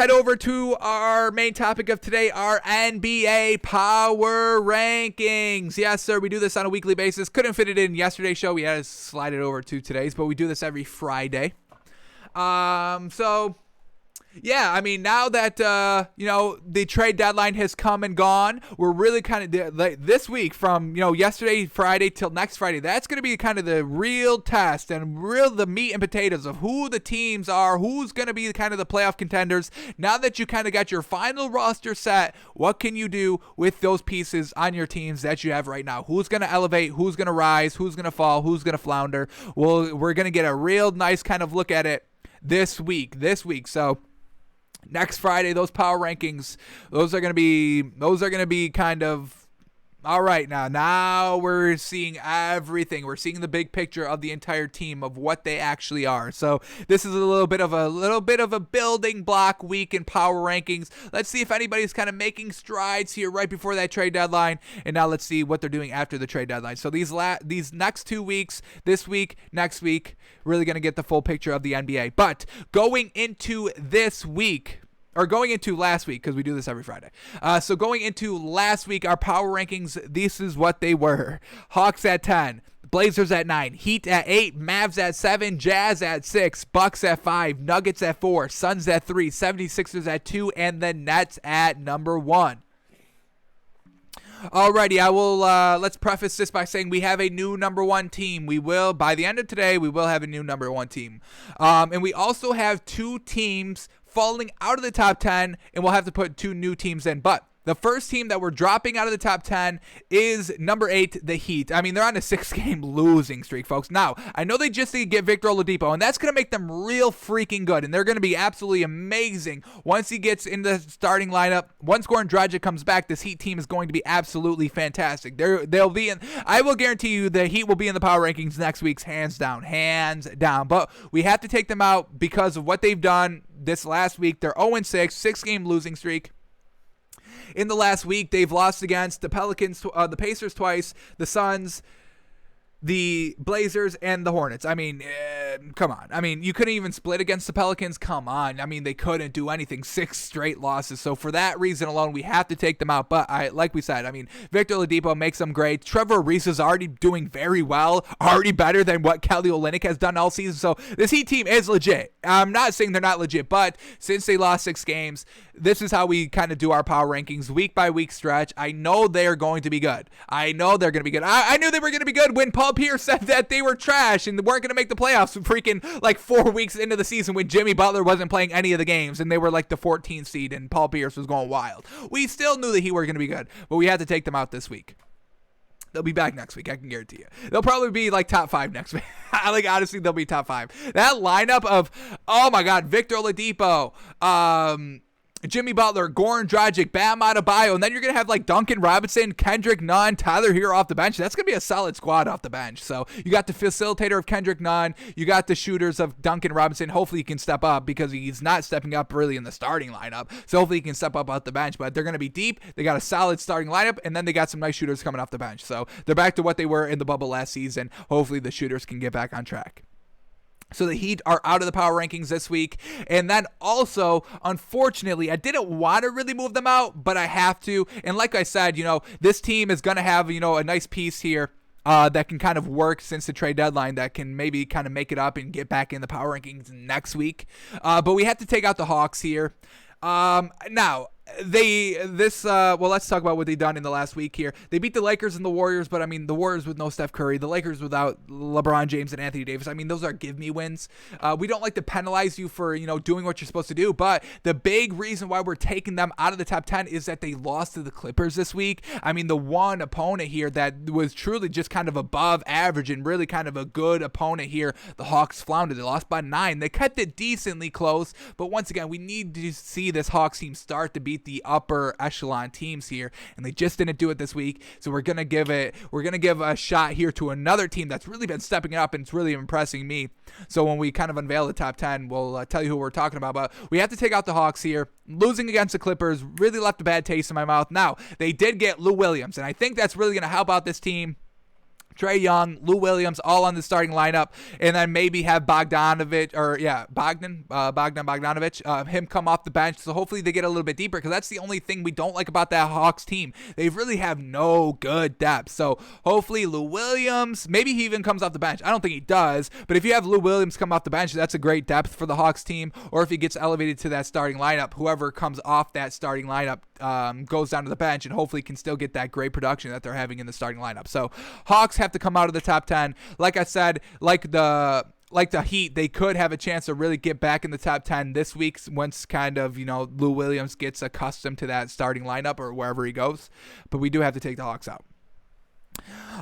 head over to our main topic of today, our NBA Power Rankings. Yes, sir, we do this on a weekly basis. Couldn't fit it in yesterday's show. We had to slide it over to today's, but we do this every Friday. Yeah, I mean, now that, the trade deadline has come and gone, we're really kind of, this week from, yesterday, Friday, till next Friday, that's going to be kind of the real test and the meat and potatoes of who the teams are, who's going to be kind of the playoff contenders. Now that you kind of got your final roster set, what can you do with those pieces on your teams that you have right now? Who's going to elevate? Who's going to rise? Who's going to fall? Who's going to flounder? Well, we're going to get a real nice kind of look at it this week. So next Friday, those power rankings, those are going to be kind of all right. Now we're seeing everything. We're seeing the big picture of the entire team of what they actually are. So this is a little bit of a building block week in power rankings. Let's see if anybody's kind of making strides here right before that trade deadline. And now let's see what they're doing after the trade deadline. So these next 2 weeks, this week, next week, really going to get the full picture of the NBA. But going into this week, or going into last week, because we do this every Friday. So going into last week, our power rankings, this is what they were. Hawks at 10, Blazers at 9, Heat at 8, Mavs at 7, Jazz at 6, Bucks at 5, Nuggets at 4, Suns at 3, 76ers at 2, and the Nets at number 1. Alrighty, I will, let's preface this by saying we have a new number 1 team. By the end of today, we will have a new number 1 team. And we also have 2 teams falling out of the top 10, and we'll have to put 2 new teams in. But the first team that we're dropping out of the top 10 is number 8, the Heat. I mean, they're on a 6-game losing streak, folks. Now, I know they just need to get Victor Oladipo, and that's going to make them real freaking good, and they're going to be absolutely amazing once he gets in the starting lineup. Once Goran Dragic comes back, this Heat team is going to be absolutely fantastic. They'll be in. I will guarantee you the Heat will be in the power rankings next week's hands down. But we have to take them out because of what they've done this last week. They're 0-6, 6-game losing streak. In the last week, they've lost against the Pelicans, the Pacers twice, the Suns, the Blazers, and the Hornets. I mean, come on. I mean, you couldn't even split against the Pelicans. Come on. I mean, they couldn't do anything. 6 straight losses. So for that reason alone, we have to take them out. But like we said, I mean, Victor Oladipo makes them great. Trevor Ariza is already doing very well, already better than what Kelly Olynyk has done all season. So this Heat team is legit. I'm not saying they're not legit, but since they lost 6 games, this is how we kind of do our power rankings, week by week stretch. I know they're going to be good. I know they're going to be good. I knew they were going to be good when Paul Pierce said that they were trash and weren't going to make the playoffs freaking like 4 weeks into the season when Jimmy Butler wasn't playing any of the games and they were like the 14th seed and Paul Pierce was going wild. We still knew that he were going to be good, but we had to take them out this week. They'll be back next week, I can guarantee you. They'll probably be like top 5 next week. Like, honestly, they'll be top 5. That lineup of, oh my God, Victor Oladipo, Jimmy Butler, Goran Dragic, Bam Adebayo, and then you're going to have like Duncan Robinson, Kendrick Nunn, Tyler Hero off the bench. That's going to be a solid squad off the bench. So you got the facilitator of Kendrick Nunn. You got the shooters of Duncan Robinson. Hopefully he can step up because he's not stepping up really in the starting lineup. So hopefully he can step up off the bench. But they're going to be deep. They got a solid starting lineup, and then they got some nice shooters coming off the bench. So they're back to what they were in the bubble last season. Hopefully the shooters can get back on track. So the Heat are out of the power rankings this week. And then also, unfortunately, I didn't want to really move them out, but I have to. And like I said, this team is going to have, a nice piece here that can kind of work since the trade deadline that can maybe kind of make it up and get back in the power rankings next week. But we have to take out the Hawks here. Now, let's talk about what they've done in the last week here. They beat the Lakers and the Warriors, but I mean, the Warriors with no Steph Curry, the Lakers without LeBron James and Anthony Davis. I mean, those are give me wins. We don't like to penalize you for, doing what you're supposed to do, but the big reason why we're taking them out of the top 10 is that they lost to the Clippers this week. I mean, the one opponent here that was truly just kind of above average and really kind of a good opponent here, the Hawks floundered. They lost by 9. They kept it decently close, but once again, we need to see this Hawks team start to beat the upper echelon teams here, and they just didn't do it this week. So we're gonna give a shot here to another team that's really been stepping up and it's really impressing me. So when we kind of unveil the top 10, we'll tell you who we're talking about. But we have to take out the Hawks here. Losing against the Clippers really left a bad taste in my mouth. Now they did get Lou Williams, and I think that's really gonna help out this team. Trae Young, Lou Williams, all on the starting lineup, and then maybe have Bogdanovich, him come off the bench. So hopefully they get a little bit deeper, because that's the only thing we don't like about that Hawks team. They really have no good depth. So hopefully Lou Williams, maybe he even comes off the bench. I don't think he does, but if you have Lou Williams come off the bench, that's a great depth for the Hawks team. Or if he gets elevated to that starting lineup, whoever comes off that starting lineup goes down to the bench and hopefully can still get that great production that they're having in the starting lineup. So Hawks have to come out of the top 10. Like I said, like the Heat, they could have a chance to really get back in the top 10 this week once kind of, Lou Williams gets accustomed to that starting lineup or wherever he goes. But we do have to take the Hawks out.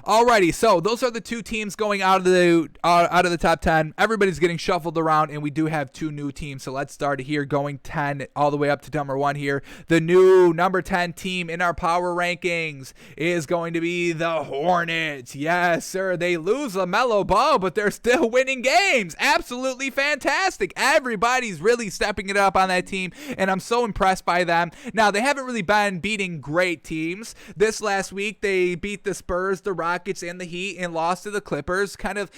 Alrighty, so those are the two teams going out of the top 10. Everybody's getting shuffled around, and we do have two new teams. So let's start here, going 10 all the way up to number 1 here. The new number 10 team in our power rankings is going to be the Hornets. Yes, sir. They lose LaMelo Ball, but they're still winning games. Absolutely fantastic. Everybody's really stepping it up on that team, and I'm so impressed by them. Now, they haven't really been beating great teams. This last week, they beat the Spurs, the Rockets, and the Heat, and lost to the Clippers. Kind of,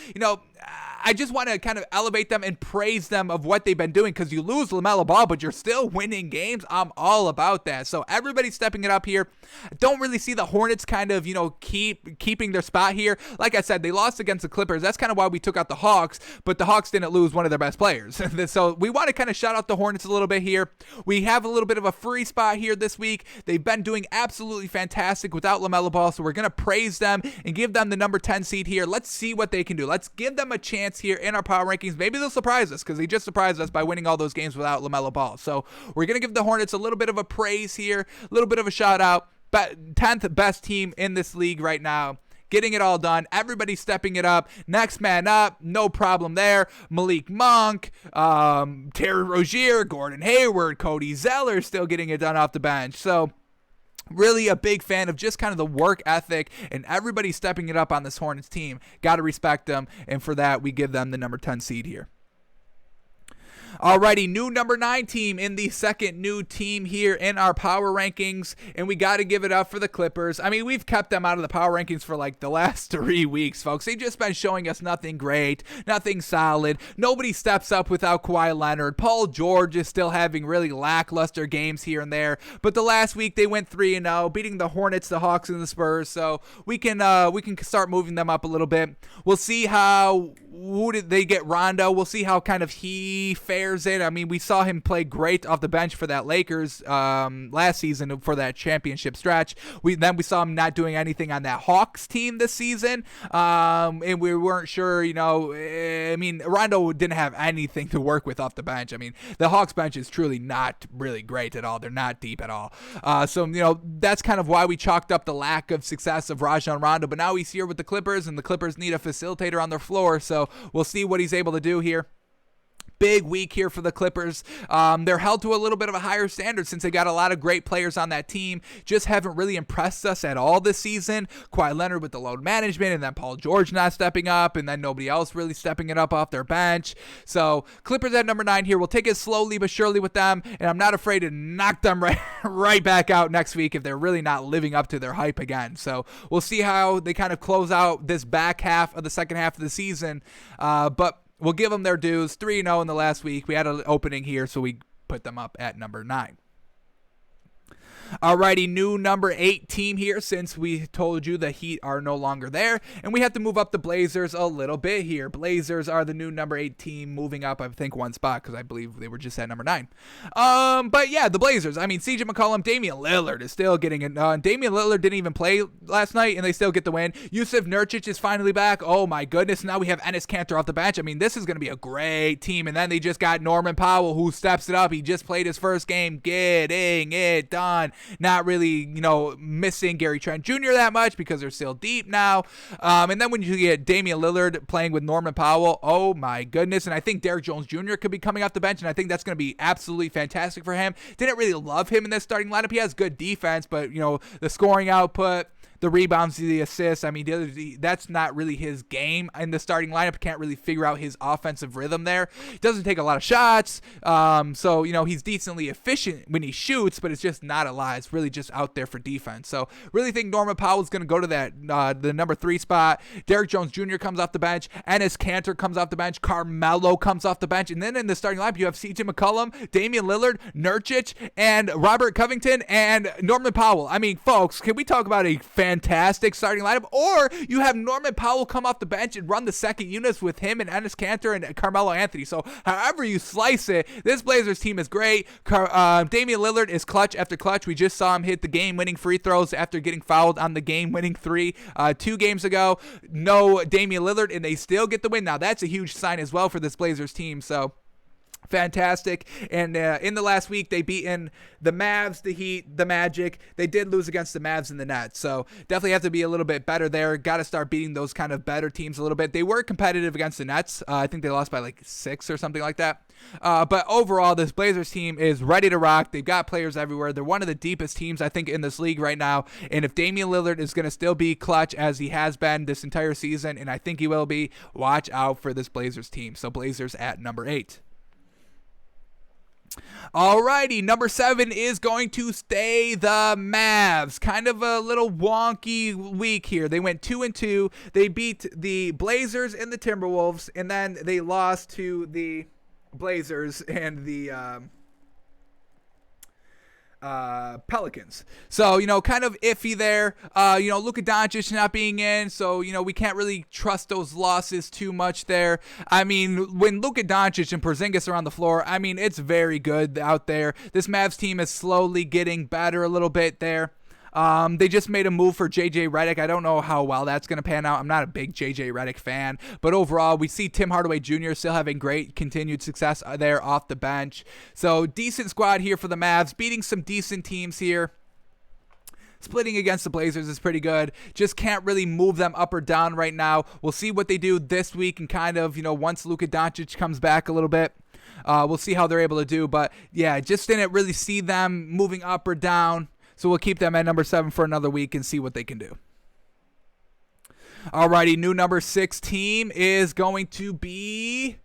I just want to kind of elevate them and praise them of what they've been doing, because you lose LaMelo Ball, but you're still winning games. I'm all about that. So everybody's stepping it up here. Don't really see the Hornets kind of, keeping their spot here. Like I said, they lost against the Clippers. That's kind of why we took out the Hawks, but the Hawks didn't lose one of their best players. So we want to kind of shout out the Hornets a little bit here. We have a little bit of a free spot here this week. They've been doing absolutely fantastic without LaMelo Ball, so we're going to praise them and give them the number 10 seed here. Let's see what they can do. Let's give them a chance here in our power rankings. Maybe they'll surprise us, because they just surprised us by winning all those games without LaMelo Ball. So we're going to give the Hornets a little bit of a praise here, a little bit of a shout out. But 10th best team in this league right now. Getting it all done. Everybody's stepping it up. Next man up. No problem there. Malik Monk, Terry Rozier, Gordon Hayward, Cody Zeller still getting it done off the bench. So really a big fan of just kind of the work ethic, and everybody stepping it up on this Hornets team. Got to respect them, and for that, we give them the number 10 seed here. Alrighty, new number 9 team in the second new team here in our power rankings, and we got to give it up for the Clippers. I mean, we've kept them out of the power rankings for like the last 3 weeks, folks. They've just been showing us nothing great, nothing solid. Nobody steps up without Kawhi Leonard. Paul George is still having really lackluster games here and there, but the last week they went 3-0, beating the Hornets, the Hawks, and the Spurs, so we can start moving them up a little bit. We'll see who did they get Rondo. We'll see how kind of he fares it. I mean, we saw him play great off the bench for that Lakers last season for that championship stretch. We saw him not doing anything on that Hawks team this season, and we weren't sure, I mean, Rondo didn't have anything to work with off the bench. I mean, the Hawks bench is truly not really great at all. They're not deep at all. So, that's kind of why we chalked up the lack of success of Rajon Rondo, but now he's here with the Clippers, and the Clippers need a facilitator on their floor, so we'll see what he's able to do here. Big week here for the Clippers. They're held to a little bit of a higher standard since they got a lot of great players on that team. Just haven't really impressed us at all this season. Kawhi Leonard with the load management, and then Paul George not stepping up, and then nobody else really stepping it up off their bench. So Clippers at number 9 here. We'll take it slowly but surely with them, and I'm not afraid to knock them right back out next week if they're really not living up to their hype again. So we'll see how they kind of close out this back half of the second half of the season. But we'll give them their dues. 3-0 in the last week. We had an opening here, so we put them up at number 9. Alrighty, new number 8 team here, since we told you the Heat are no longer there, and we have to move up the Blazers a little bit here. Blazers are the new number 8 team, moving up, I think, one spot, because I believe they were just at number 9. But yeah, the Blazers, I mean, CJ McCollum, Damian Lillard is still getting it done. Damian Lillard didn't even play last night, and they still get the win. Yusuf Nurkic is finally back. Oh my goodness, now we have Enes Kanter off the bench. I mean, this is going to be a great team, and then they just got Norman Powell, who steps it up. He just played his first game, getting it done. Not really, missing Gary Trent Jr. that much because they're still deep now. And then when you get Damian Lillard playing with Norman Powell, oh my goodness. And I think Derrick Jones Jr. could be coming off the bench, and I think that's going to be absolutely fantastic for him. Didn't really love him in this starting lineup. He has good defense, but, the scoring output, the rebounds, the assists. I mean, that's not really his game in the starting lineup. Can't really figure out his offensive rhythm there. He doesn't take a lot of shots. So, he's decently efficient when he shoots, but it's just not a lot. It's really just out there for defense. So really think Norman Powell's going to go to that the number 3 spot. Derrick Jones Jr. comes off the bench. Enes Kanter comes off the bench. Carmelo comes off the bench. And then in the starting lineup, you have CJ McCollum, Damian Lillard, Nurkic, and Robert Covington, and Norman Powell. I mean, folks, can we talk about a fantastic starting lineup? Or you have Norman Powell come off the bench and run the second units with him and Enes Kanter and Carmelo Anthony. So however you slice it, this Blazers team is great. Damian Lillard is clutch after clutch. We just saw him hit the game-winning free throws after getting fouled on the game-winning 3 2 games ago. No Damian Lillard, and they still get the win. Now, that's a huge sign as well for this Blazers team. So fantastic. And in the last week, they beaten the Mavs, the Heat, the Magic. They did lose against the Mavs and the Nets. So definitely have to be a little bit better there. Got to start beating those kind of better teams a little bit. They were competitive against the Nets. I think they lost by like 6 or something like that. But overall, this Blazers team is ready to rock. They've got players everywhere. They're one of the deepest teams, I think, in this league right now. And if Damian Lillard is going to still be clutch as he has been this entire season, and I think he will be, watch out for this Blazers team. So Blazers at number 8. Alrighty, number 7 is going to stay the Mavs. Kind of a little wonky week here. They went 2-2. They beat the Blazers and the Timberwolves, and then they lost to the Blazers and the Pelicans. So, kind of iffy there. Luka Doncic not being in, so, we can't really trust those losses too much there. I mean, when Luka Doncic and Porzingis are on the floor, I mean, it's very good out there. This Mavs team is slowly getting better a little bit there. They just made a move for J.J. Redick. I don't know how well that's going to pan out. I'm not a big J.J. Redick fan. But overall, we see Tim Hardaway Jr. still having great continued success there off the bench. So decent squad here for the Mavs, beating some decent teams here. Splitting against the Blazers is pretty good. Just can't really move them up or down right now. We'll see what they do this week and kind of, once Luka Doncic comes back a little bit. We'll see how they're able to do. But, yeah, just didn't really see them moving up or down. So we'll keep them at number 7 for another week and see what they can do. Alrighty, new number 6 team is going to be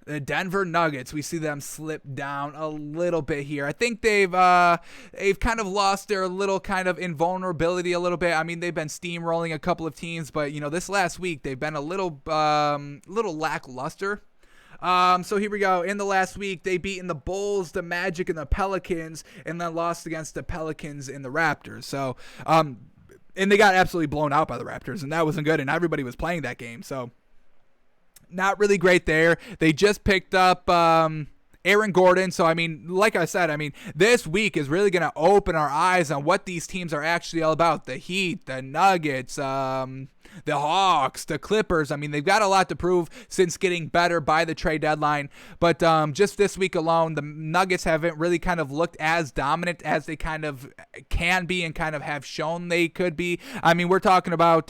the Denver Nuggets. We see them slip down a little bit here. I think they've kind of lost their little kind of invulnerability a little bit. I mean, they've been steamrolling a couple of teams, but this last week they've been a little lackluster. So here we go. In the last week, they beaten the Bulls, the Magic, and the Pelicans, and then lost against the Pelicans and the Raptors. So, and they got absolutely blown out by the Raptors, and that wasn't good, and everybody was playing that game. So, not really great there. They just picked up Aaron Gordon. So, I mean, like I said, this week is really going to open our eyes on what these teams are actually all about. The Heat, the Nuggets, the Hawks, the Clippers. I mean, they've got a lot to prove since getting better by the trade deadline. But just this week alone, the Nuggets haven't really kind of looked as dominant as they kind of can be and kind of have shown they could be. I mean, we're talking about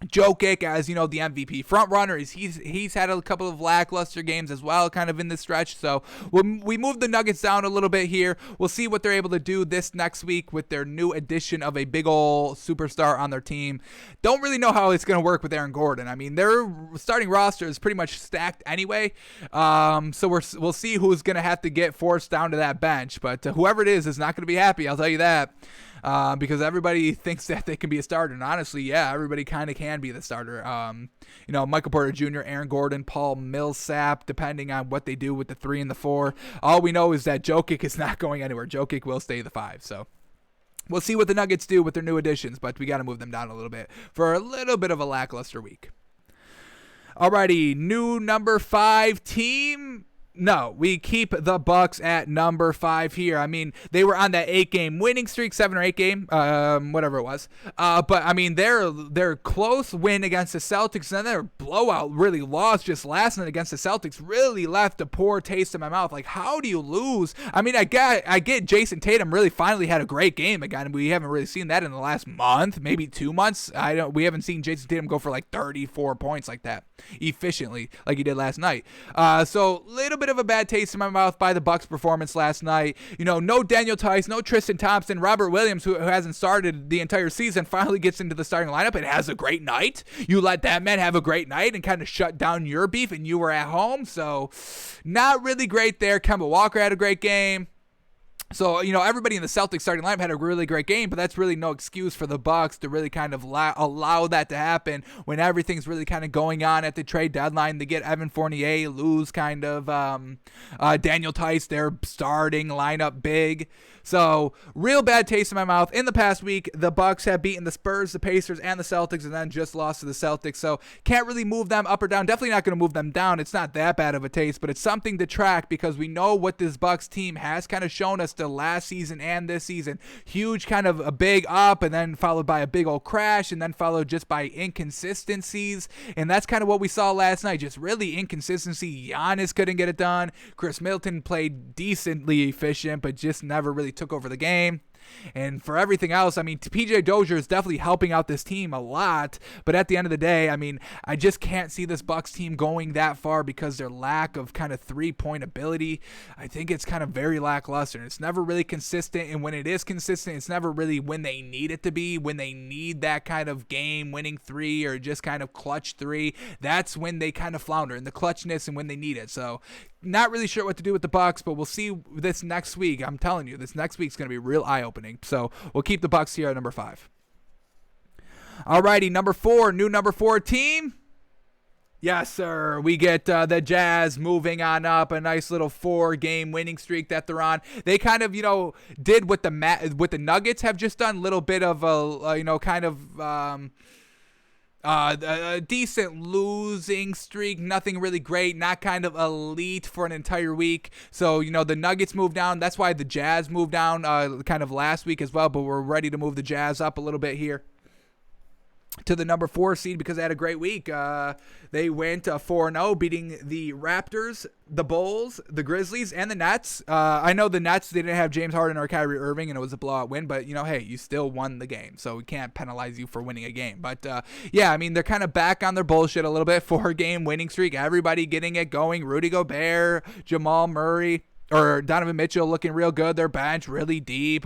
Jokic as, the MVP frontrunner. He's had a couple of lackluster games as well, kind of in this stretch. So we moved the Nuggets down a little bit here. We'll see what they're able to do this next week with their new addition of a big ol' superstar on their team. Don't really know how it's going to work with Aaron Gordon. I mean, their starting roster is pretty much stacked anyway. So we'll see who's going to have to get forced down to that bench. But whoever it is not going to be happy, I'll tell you that. Because everybody thinks that they can be a starter. And honestly, yeah, everybody kind of can be the starter. Michael Porter Jr., Aaron Gordon, Paul Millsap, depending on what they do with the 3 and the 4. All we know is that Jokic is not going anywhere. Jokic will stay the 5. So we'll see what the Nuggets do with their new additions, but we got to move them down a little bit for a little bit of a lackluster week. Alrighty, new number 5 team. No, we keep the Bucks at number 5 here. I mean, they were on that 8-game winning streak, 7 or 8 game, whatever it was. But I mean, their close win against the Celtics and their blowout really loss just last night against the Celtics really left a poor taste in my mouth. Like, how do you lose? I mean, I get Jason Tatum really finally had a great game again. We haven't really seen that in the last month, maybe 2 months. We haven't seen Jason Tatum go for like 34 points like that efficiently, like he did last night. So little bit of a bad taste in my mouth by the Bucks performance last night. No Daniel Tice, no Tristan Thompson. Robert Williams, who hasn't started the entire season, finally gets into the starting lineup and has a great night. You let that man have a great night and kind of shut down your beef, and you were at home, so not really great there. Kemba Walker had a great game. So, everybody in the Celtics starting lineup had a really great game, but that's really no excuse for the Bucks to really kind of allow that to happen when everything's really kind of going on at the trade deadline. They get Evan Fournier, lose kind of Daniel Tice, their starting lineup big. So, real bad taste in my mouth. In the past week, the Bucks have beaten the Spurs, the Pacers, and the Celtics, and then just lost to the Celtics. So, can't really move them up or down. Definitely not going to move them down. It's not that bad of a taste, but it's something to track because we know what this Bucks team has kind of shown us the last season and this season. Huge kind of a big up, and then followed by a big old crash, and then followed just by inconsistencies. And that's kind of what we saw last night. Just really inconsistency. Giannis couldn't get it done. Chris Middleton played decently efficient, but just never really took over the game. And for everything else, PJ Dozier is definitely helping out this team a lot. But at the end of the day, I just can't see this Bucks team going that far because their lack of kind of three-point ability. I think it's kind of very lackluster. It's never really consistent. And when it is consistent, it's never really when they need it to be. When they need that kind of game-winning three or just kind of clutch three, that's when they kind of flounder in the clutchness and when they need it. So not really sure what to do with the Bucks, but we'll see this next week. I'm telling you, this next week's going to be real eye-opening. So we'll keep the Bucks here at number 5. Alrighty, number 4, new number 4 team. Yes, sir. We get the Jazz moving on up, a nice little 4-game winning streak that they're on. They kind of, did what the Nuggets have just done, little bit of a decent losing streak, nothing really great, not kind of elite for an entire week. So, the Nuggets moved down. That's why the Jazz moved down kind of last week as well, but we're ready to move the Jazz up a little bit here to the number 4 seed because they had a great week. They went 4-0, beating the Raptors, the Bulls, the Grizzlies, and the Nets. I know the Nets, they didn't have James Harden or Kyrie Irving, and it was a blowout win, but, hey, you still won the game, so we can't penalize you for winning a game. But, they're kind of back on their bullshit a little bit. 4-game winning streak, everybody getting it going. Rudy Gobert, Jamal Murray, or Donovan Mitchell looking real good. Their bench really deep.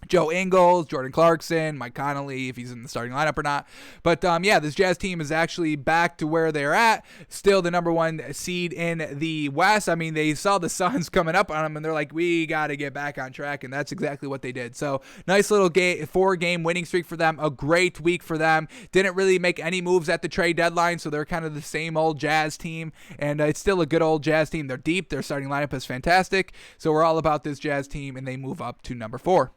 Joe Ingles, Jordan Clarkson, Mike Conley, if he's in the starting lineup or not. But, this Jazz team is actually back to where they're at. Still the number 1 seed in the West. They saw the Suns coming up on them, and they're like, we got to get back on track, and that's exactly what they did. So, nice little 4-game winning streak for them. A great week for them. Didn't really make any moves at the trade deadline, so they're kind of the same old Jazz team, and it's still a good old Jazz team. They're deep. Their starting lineup is fantastic. So, we're all about this Jazz team, and they move up to number 4.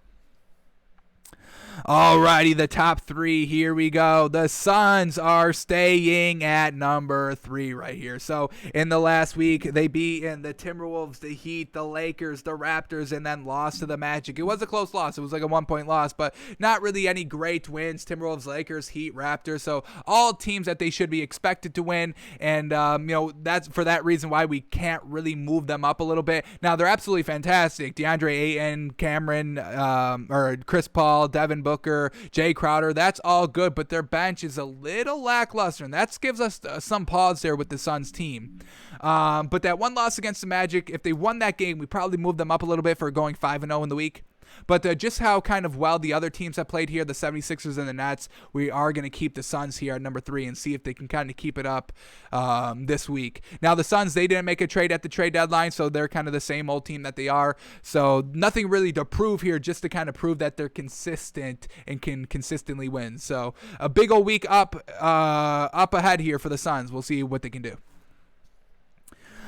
Alrighty, the top 3, here we go. The Suns are staying at number 3 right here. So, in the last week, they beat the Timberwolves, the Heat, the Lakers, the Raptors, and then lost to the Magic. It was a close loss. It was like a 1-point loss, but not really any great wins. Timberwolves, Lakers, Heat, Raptors. So, all teams that they should be expected to win, and, that's for that reason why we can't really move them up a little bit. Now, they're absolutely fantastic. DeAndre Ayton, Cameron, or Chris Paul, Devin Booker, Jay Crowder, that's all good, but their bench is a little lackluster, and that gives us some pause there with the Suns team. But that one loss against the Magic, if they won that game, we probably moved them up a little bit for going 5-0 in the week. But just how kind of well the other teams have played here, the 76ers and the Nets, we are going to keep the Suns here at number 3 and see if they can kind of keep it up this week. Now, the Suns, they didn't make a trade at the trade deadline, so they're kind of the same old team that they are. So nothing really to prove here, just to kind of prove that they're consistent and can consistently win. So a big old week up ahead here for the Suns. We'll see what they can do.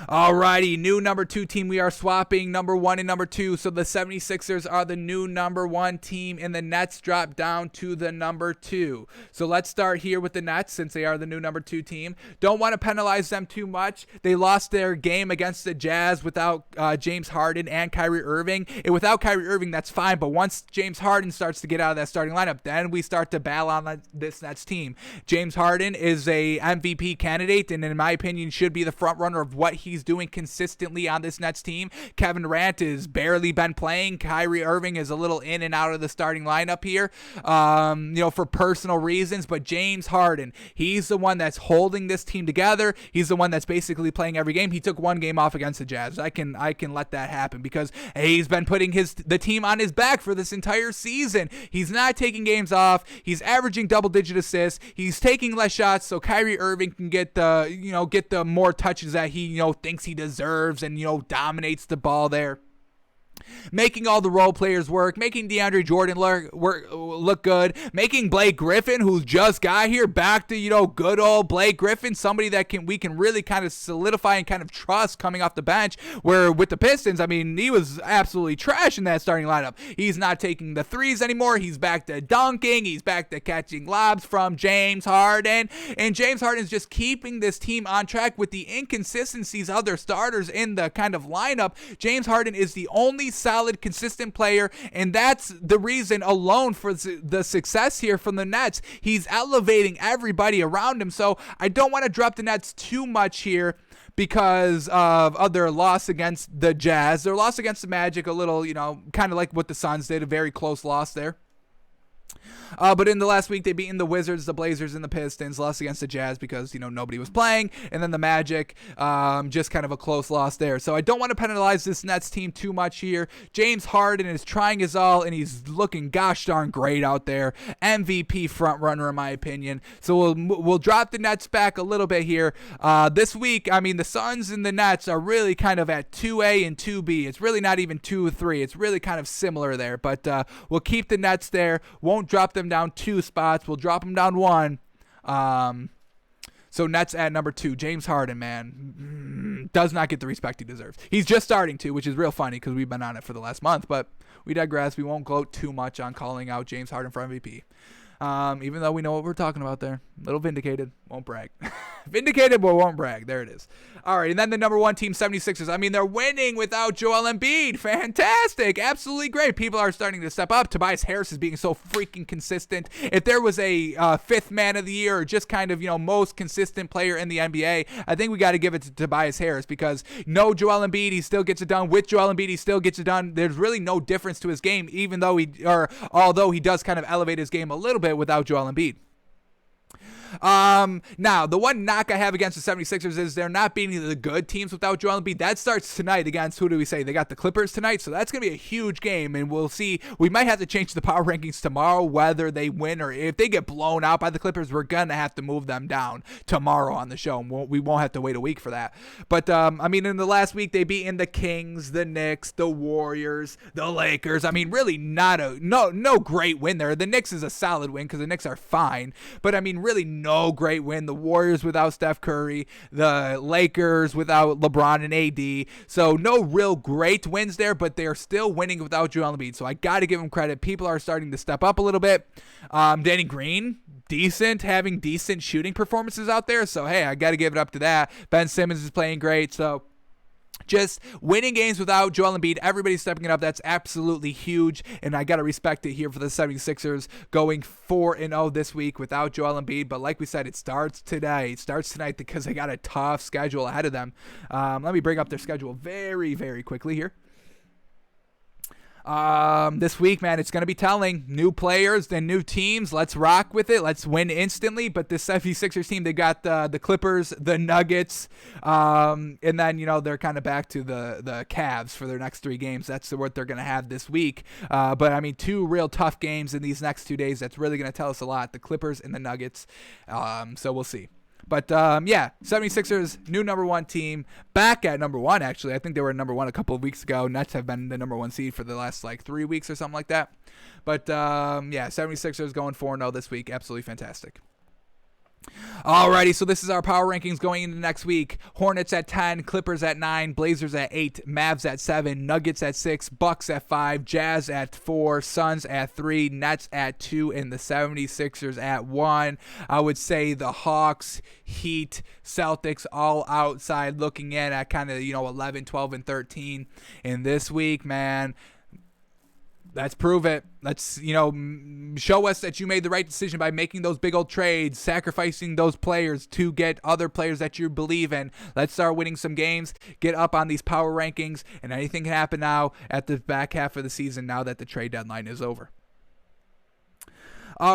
Alrighty, new number 2 team. We are swapping number 1 and number 2. So the 76ers are the new number 1 team, and the Nets drop down to the number 2. So let's start here with the Nets, since they are the new number 2 team. Don't want to penalize them too much. They lost their game against the Jazz without James Harden and Kyrie Irving. And without Kyrie Irving, that's fine. But once James Harden starts to get out of that starting lineup, then we start to battle on this Nets team. James Harden is a MVP candidate, and in my opinion, should be the front runner of what he's he's doing consistently on this Nets team. Kevin Durant has barely been playing. Kyrie Irving is a little in and out of the starting lineup here, for personal reasons. But James Harden, he's the one that's holding this team together. He's the one that's basically playing every game. He took one game off against the Jazz. I can let that happen because he's been putting the team on his back for this entire season. He's not taking games off. He's averaging double-digit assists. He's taking less shots so Kyrie Irving can get the more touches that he thinks he deserves and dominates the ball there. Making all the role players work, making DeAndre Jordan look good, making Blake Griffin, who's just got here, back to good old Blake Griffin, somebody that we can really kind of solidify and kind of trust coming off the bench. Where with the Pistons, I mean, he was absolutely trash in that starting lineup. He's not taking the threes anymore. He's back to dunking. He's back to catching lobs from James Harden, and James Harden's just keeping this team on track with the inconsistencies of their starters in the kind of lineup. James Harden is the only solid, consistent player, and that's the reason alone for the success here from the Nets. He's elevating everybody around him, so I don't want to drop the Nets too much here because of their loss against the Jazz. Their loss against the Magic, a little, kind of like what the Suns did, a very close loss there. But in the last week, they beaten the Wizards, the Blazers, and the Pistons. Lost against the Jazz because, nobody was playing. And then the Magic, just kind of a close loss there. So I don't want to penalize this Nets team too much here. James Harden is trying his all, and he's looking gosh darn great out there. MVP front runner, in my opinion. So we'll drop the Nets back a little bit here. This week, I mean, the Suns and the Nets are really kind of at 2A and 2B. It's really not even 2 or 3. It's really kind of similar there. But we'll keep the Nets there. Won't drop them down 2 spots. We'll drop them down 1. So Nets at number 2. James Harden, man, does not get the respect he deserves. He's just starting to, which is real funny because we've been on it for the last month. But we digress. We won't gloat too much on calling out James Harden for MVP. Even though we know what we're talking about there. A little vindicated, won't brag. Vindicated, but won't brag. There it is. All right, and then the number 1 team, 76ers. I mean, they're winning without Joel Embiid. Fantastic. Absolutely great. People are starting to step up. Tobias Harris is being so freaking consistent. If there was a 5th man of the year or just kind of, most consistent player in the NBA, I think we got to give it to Tobias Harris because no Joel Embiid, he still gets it done. With Joel Embiid, he still gets it done. There's really no difference to his game, although he does kind of elevate his game a little bit without Joel Embiid. Now, the one knock I have against the 76ers is they're not beating the good teams without Joel Embiid. That starts tonight against, who do we say? They got the Clippers tonight, so that's going to be a huge game, and we'll see. We might have to change the power rankings tomorrow, whether they win or if they get blown out by the Clippers, we're going to have to move them down tomorrow on the show, and we won't have to wait a week for that. But, I mean, in the last week, they beat in the Kings, the Knicks, the Warriors, the Lakers. I mean, really no great win there. The Knicks is a solid win because the Knicks are fine, but, I mean, really no great win. The Warriors without Steph Curry, the Lakers without LeBron and AD. So no real great wins there, but they're still winning without Joel Embiid. So I got to give them credit. People are starting to step up a little bit. Danny Green, having decent shooting performances out there. So, hey, I got to give it up to that. Ben Simmons is playing great. So just winning games without Joel Embiid, everybody's stepping it up. That's absolutely huge, and I got to respect it here for the 76ers going 4-0 this week without Joel Embiid. But like we said, it starts today. It starts tonight because they got a tough schedule ahead of them. Let me bring up their schedule very, very quickly here. This week, man, it's going to be telling. New players and new teams. Let's rock with it. Let's win instantly. But this 76ers team, they got the Clippers, the Nuggets, and then, they're kind of back to the Cavs for their next 3 games. That's what they're going to have this week. But, I mean, 2 real tough games in these next 2 days. That's really going to tell us a lot. The Clippers and the Nuggets. So we'll see. But, 76ers, new number 1 team, back at number 1, actually. I think they were number 1 a couple of weeks ago. Nets have been the number 1 seed for the last, 3 weeks or something like that. But, 76ers going 4-0 this week. Absolutely fantastic. Alrighty, so this is our power rankings going into next week. Hornets at 10, Clippers at 9, Blazers at 8, Mavs at 7, Nuggets at 6, Bucks at 5, Jazz at 4, Suns at 3, Nets at 2, and the 76ers at 1. I would say the Hawks, Heat, Celtics all outside looking in at kind of, 11, 12, and 13. And this week, man, Let's prove it. Let's, show us that you made the right decision by making those big old trades, sacrificing those players to get other players that you believe in. Let's start winning some games, get up on these power rankings, and anything can happen now at the back half of the season now that the trade deadline is over.